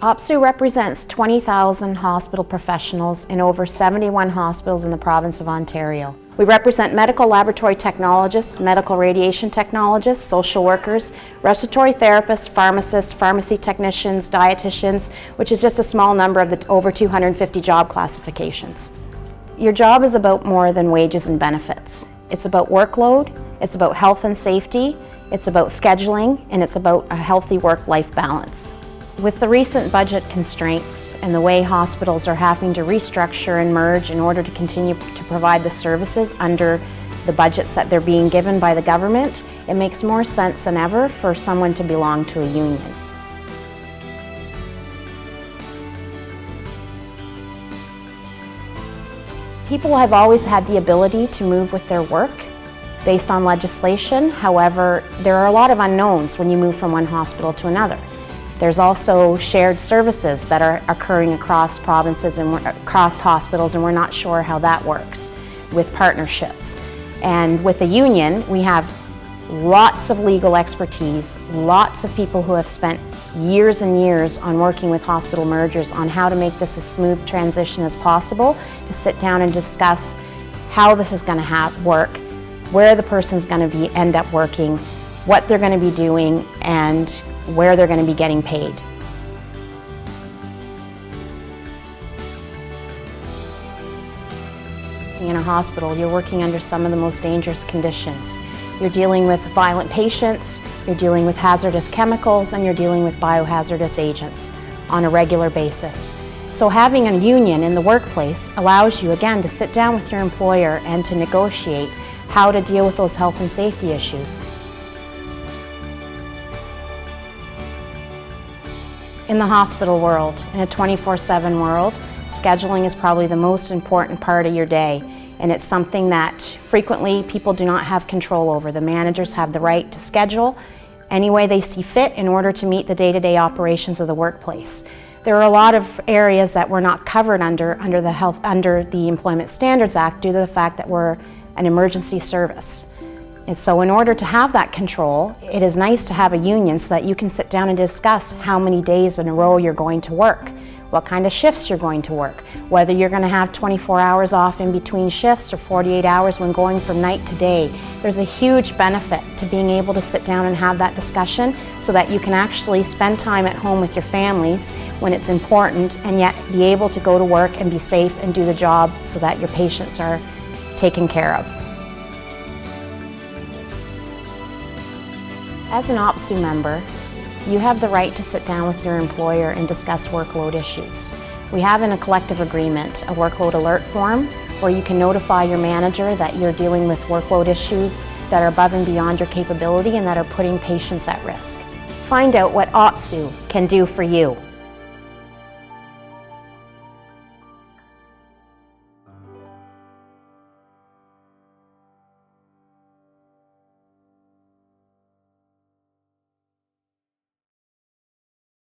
OPSU represents 20,000 hospital professionals in over 71 hospitals in the province of Ontario. We represent medical laboratory technologists, medical radiation technologists, social workers, respiratory therapists, pharmacists, pharmacy technicians, dietitians, which is just a small number of the over 250 job classifications. Your job is about more than wages and benefits. It's about workload, it's about health and safety, it's about scheduling, and it's about a healthy work-life balance. With the recent budget constraints and the way hospitals are having to restructure and merge in order to continue to provide the services under the budgets that they're being given by the government, it makes more sense than ever for someone to belong to a union. People have always had the ability to move with their work based on legislation. However, there are a lot of unknowns when you move from one hospital to another. There's also shared services that are occurring across provinces and across hospitals, and we're not sure how that works with partnerships. And with the union, we have lots of legal expertise, lots of people who have spent years and years on working with hospital mergers on how to make this a smooth transition as possible, to sit down and discuss how this is going to work, where the person's going to end up working, what they're going to be doing, and where they're going to be getting paid. In a hospital, you're working under some of the most dangerous conditions. You're dealing with violent patients, you're dealing with hazardous chemicals, and you're dealing with biohazardous agents on a regular basis. So having a union in the workplace allows you, again, to sit down with your employer and to negotiate how to deal with those health and safety issues. In the hospital world, in a 24/7 world, scheduling is probably the most important part of your day, and it's something that frequently people do not have control over. The managers have the right to schedule any way they see fit in order to meet the day-to-day operations of the workplace. There are a lot of areas that were not covered under the Employment Standards Act due to the fact that we're an emergency service. And so in order to have that control, it is nice to have a union so that you can sit down and discuss how many days in a row you're going to work, what kind of shifts you're going to work, whether you're going to have 24 hours off in between shifts or 48 hours when going from night to day. There's a huge benefit to being able to sit down and have that discussion so that you can actually spend time at home with your families when it's important, and yet be able to go to work and be safe and do the job so that your patients are taken care of. As an OPSU member, you have the right to sit down with your employer and discuss workload issues. We have in a collective agreement a workload alert form where you can notify your manager that you're dealing with workload issues that are above and beyond your capability and that are putting patients at risk. Find out what OPSU can do for you.